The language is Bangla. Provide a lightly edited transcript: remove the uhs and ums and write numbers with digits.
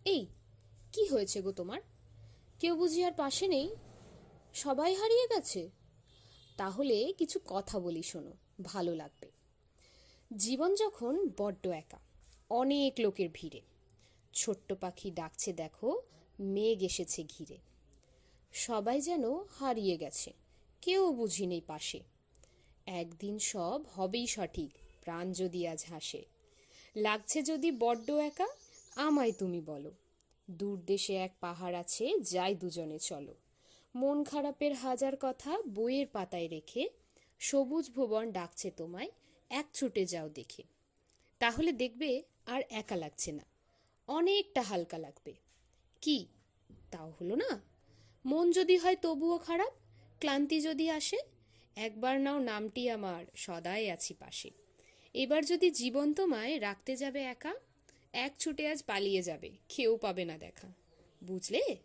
এই, কি হয়েছে গো তোমার? কেউ বুঝি আর পাশে নেই? সবাই হারিয়ে গেছে? তাহলে কিছু কথা বলি, শোনো, ভালো লাগবে। জীবন যখন বড্ড একা, অনেক লোকের ভিড়ে, ছোট্ট পাখি ডাকছে দেখো, মেঘ এসেছে ঘিরে। সবাই যেন হারিয়ে গেছে, কেউ বুঝি নেই পাশে। একদিন সব হবেই সঠিক, প্রাণ যদি আজ হাসে। লাগছে যদি বড্ড একা, আমায় তুমি বলো। দূর দেশে এক পাহাড় আছে, যাই দুজনে চলো। মন খারাপের হাজার কথা বইয়ের পাতায় রেখে, সবুজ ভুবন ডাকছে তোমায়, এক ছুটে যাও দেখে। তাহলে দেখবে আর একা লাগছে না, অনেকটা হালকা লাগবে। কি, তাও হলো না? মন যদি হয় তবুও খারাপ, ক্লান্তি যদি আসে, একবার নাও নামটি আমার, সদাই আছি পাশে। এবার যদি জীবন তোমায় রাখতে যাবে একা, এক ছুটে আজ পালিয়ে যাবে, কেউ পাবে না দেখা। বুঝলে?